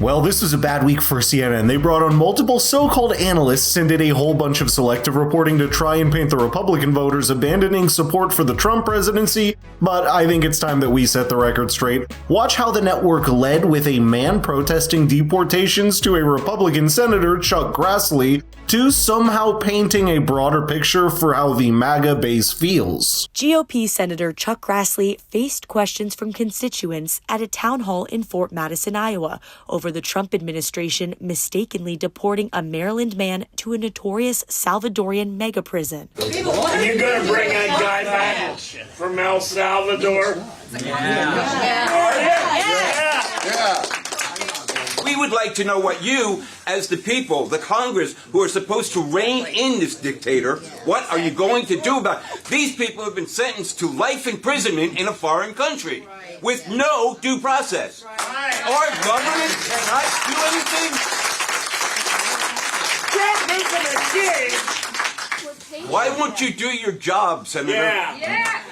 Well, this was a bad week for CNN. They brought on multiple so-called analysts and did a whole bunch of selective reporting to try and paint the Republican voters abandoning support for the Trump presidency, but I think it's time that we set the record straight. Watch how the network led with a man protesting deportations to a Republican senator, Chuck Grassley, to somehow painting a broader picture for how the MAGA base feels. GOP Senator Chuck Grassley faced questions from constituents at a town hall in Fort Madison, Iowa, over the Trump administration mistakenly deporting a Maryland man to a notorious Salvadorian mega prison. Are you going to bring that guy back from El Salvador? Yeah. We would like to know what you, as the people, the Congress, who are supposed to rein in this dictator, what are you going to do about it? These people have been sentenced to life imprisonment in a foreign country with no due process. Our government cannot do anything. Trump isn't a kid. Why won't you do your job, Senator? Yeah.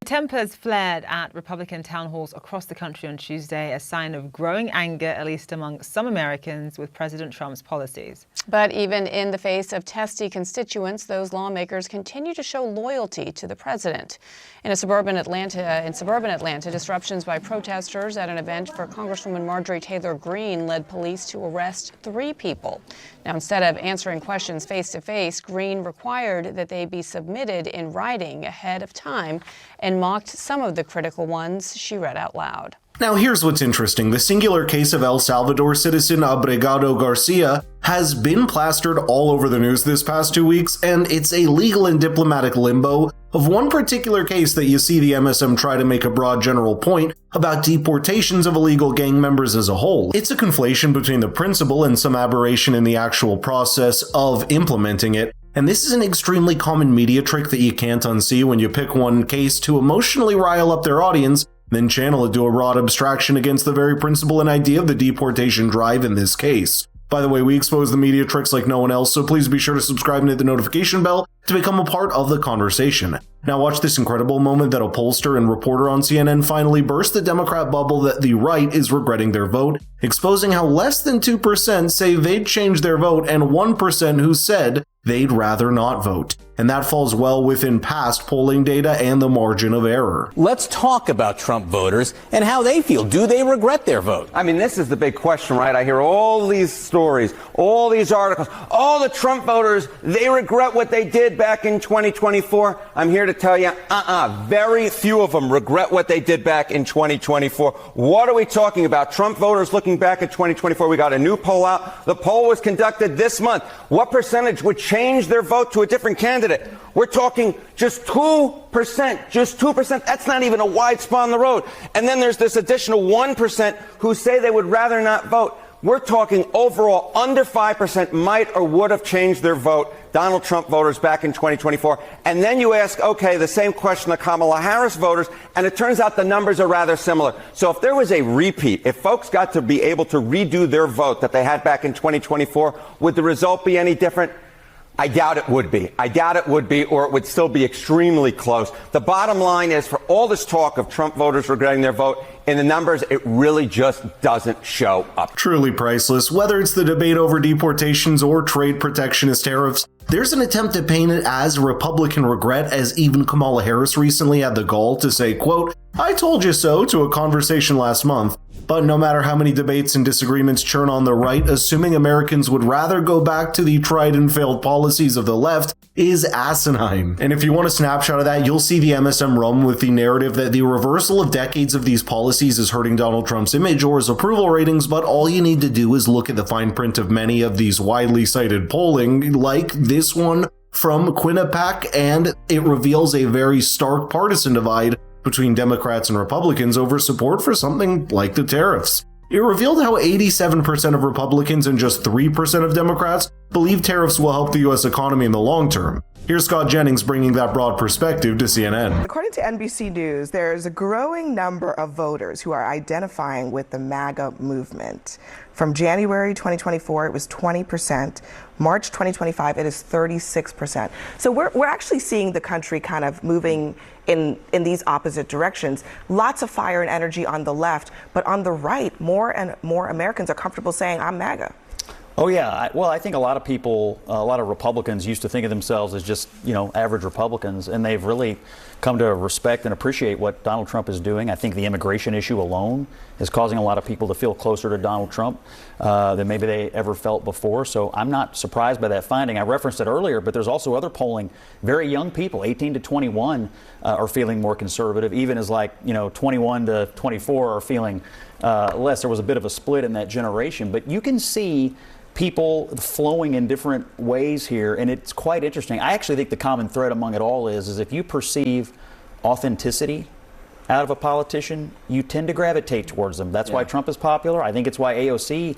Tempers flared at Republican town halls across the country on Tuesday, a sign of growing anger, at least among some Americans, with President Trump's policies. But even in the face of testy constituents, those lawmakers continue to show loyalty to the president. In suburban Atlanta, disruptions by protesters at an event for Congresswoman Marjorie Taylor Greene led police to arrest 3 people. Now, instead of answering questions face-to-face, Greene required that they be submitted in writing ahead of time and mocked some of the critical ones she read out loud. Now here's what's interesting. The singular case of El Salvador citizen Abregado Garcia has been plastered all over the news this past 2 weeks, and it's a legal and diplomatic limbo of one particular case that you see the MSM try to make a broad general point about deportations of illegal gang members as a whole. It's a conflation between the principle and some aberration in the actual process of implementing it. And this is an extremely common media trick that you can't unsee when you pick one case to emotionally rile up their audience, then channel it to a broad abstraction against the very principle and idea of the deportation drive in this case. By the way, we expose the media tricks like no one else, so please be sure to subscribe and hit the notification bell to become a part of the conversation. Now watch this incredible moment that a pollster and reporter on CNN finally burst the Democrat bubble that the right is regretting their vote, exposing how less than 2% say they'd change their vote and 1% who said they'd rather not vote. And that falls well within past polling data and the margin of error. Let's talk about Trump voters and how they feel. Do they regret their vote? I mean, this is the big question, right? I hear all these stories, all these articles. All the Trump voters, they regret what they did back in 2024. I'm here to tell you, very few of them regret what they did back in 2024. What are we talking about? Trump voters looking back at 2024. We got a new poll out. The poll was conducted this month. What percentage would change their vote to a different candidate? We're talking just 2%, just 2%. That's not even a wide spot on the road. And then there's this additional 1% who say they would rather not vote. We're talking overall under 5% might or would have changed their vote, Donald Trump voters back in 2024. And then you ask, okay, the same question to Kamala Harris voters, and it turns out the numbers are rather similar. So if there was a repeat, if folks got to be able to redo their vote that they had back in 2024, would the result be any different? I doubt it would be. Or it would still be extremely close. The bottom line is, for all this talk of Trump voters regretting their vote, in the numbers, it really just doesn't show up. Truly priceless. Whether it's the debate over deportations or trade protectionist tariffs, there's an attempt to paint it as Republican regret, as even Kamala Harris recently had the gall to say, quote, "I told you so," to a conversation last month. But no matter how many debates and disagreements churn on the right, assuming Americans would rather go back to the tried and failed policies of the left is asinine. And if you want a snapshot of that, you'll see the MSM run with the narrative that the reversal of decades of these policies is hurting Donald Trump's image or his approval ratings, but all you need to do is look at the fine print of many of these widely cited polling, like this one from Quinnipiac, and it reveals a very stark partisan divide between Democrats and Republicans over support for something like the tariffs. It revealed how 87% of Republicans and just 3% of Democrats believe tariffs will help the U.S. economy in the long term. Here's Scott Jennings bringing that broad perspective to CNN. According to NBC News, there's a growing number of voters who are identifying with the MAGA movement. From January 2024, it was 20%. March 2025, it is 36%. So we're actually seeing the country kind of moving in these opposite directions. Lots of fire and energy on the left, but on the right, more and more Americans are comfortable saying, I'm MAGA. Oh, yeah. Well, I think a lot of people, a lot of Republicans used to think of themselves as just, average Republicans, and they've really come to respect and appreciate what Donald Trump is doing. I think the immigration issue alone is causing a lot of people to feel closer to Donald Trump than maybe they ever felt before. So I'm not surprised by that finding. I referenced it earlier, but there's also other polling. Very young people, 18 to 21, are feeling more conservative, even as 21 to 24 are feeling less. There was a bit of a split in that generation, but you can see people flowing in different ways here, and it's quite interesting. I actually think the common thread among it all is if you perceive authenticity out of a politician, you tend to gravitate towards them. That's why Trump is popular. I think it's why AOC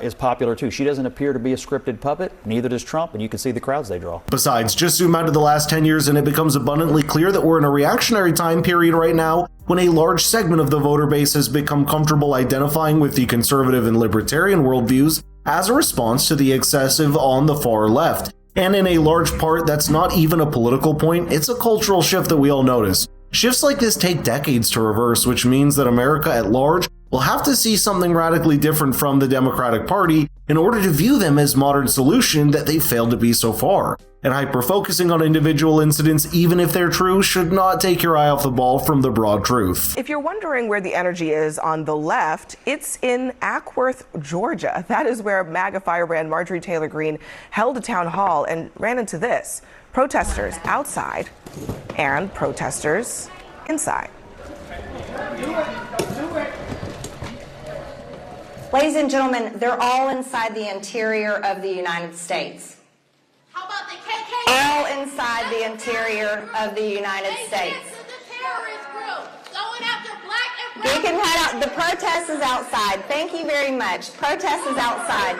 is popular too. She doesn't appear to be a scripted puppet, neither does Trump, and you can see the crowds they draw. Besides, just zoom out to the last 10 years and it becomes abundantly clear that we're in a reactionary time period right now when a large segment of the voter base has become comfortable identifying with the conservative and libertarian worldviews as a response to the excessive on the far left. And in a large part, that's not even a political point, it's a cultural shift that we all notice. Shifts like this take decades to reverse, which means that America at large will have to see something radically different from the Democratic Party in order to view them as modern solution that they've failed to be so far. And hyper-focusing on individual incidents, even if they're true, should not take your eye off the ball from the broad truth. If you're wondering where the energy is on the left, it's in Ackworth, Georgia. That is where MAGA firebrand Marjorie Taylor Greene held a town hall and ran into this. Protesters outside and protesters inside. Ladies and gentlemen, they're all inside the interior of the United States. How about the KKK? All inside the interior of the United States. This is the terrorist group going after black and brown. You can head out. The protest is outside. Thank you very much. Protest is outside.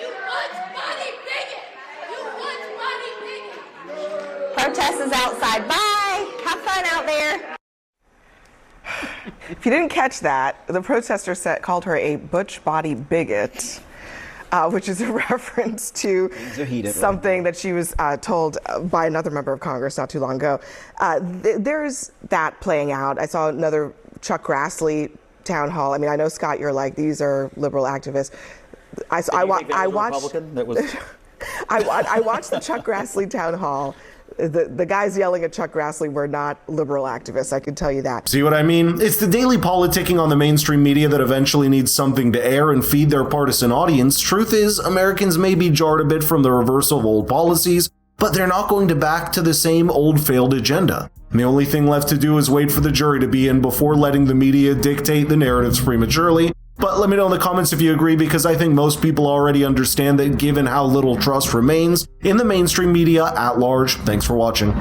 You lunch-body bigot. You lunch-body bigot. Protest is outside. Bye. Have fun out there. If you didn't catch that, the protester called her a butch body bigot, which is a reference to something that she was told by another member of Congress not too long ago. There's that playing out. I saw another Chuck Grassley town hall. I mean, I know, Scott, you're like, these are liberal activists. I watched the Chuck Grassley town hall. The guys yelling at Chuck Grassley were not liberal activists, I can tell you that. See what I mean? It's the daily politicking on the mainstream media that eventually needs something to air and feed their partisan audience. Truth is, Americans may be jarred a bit from the reversal of old policies, but they're not going to back to the same old failed agenda. And the only thing left to do is wait for the jury to be in before letting the media dictate the narratives prematurely. But let me know in the comments if you agree, because I think most people already understand that given how little trust remains in the mainstream media at large. Thanks for watching.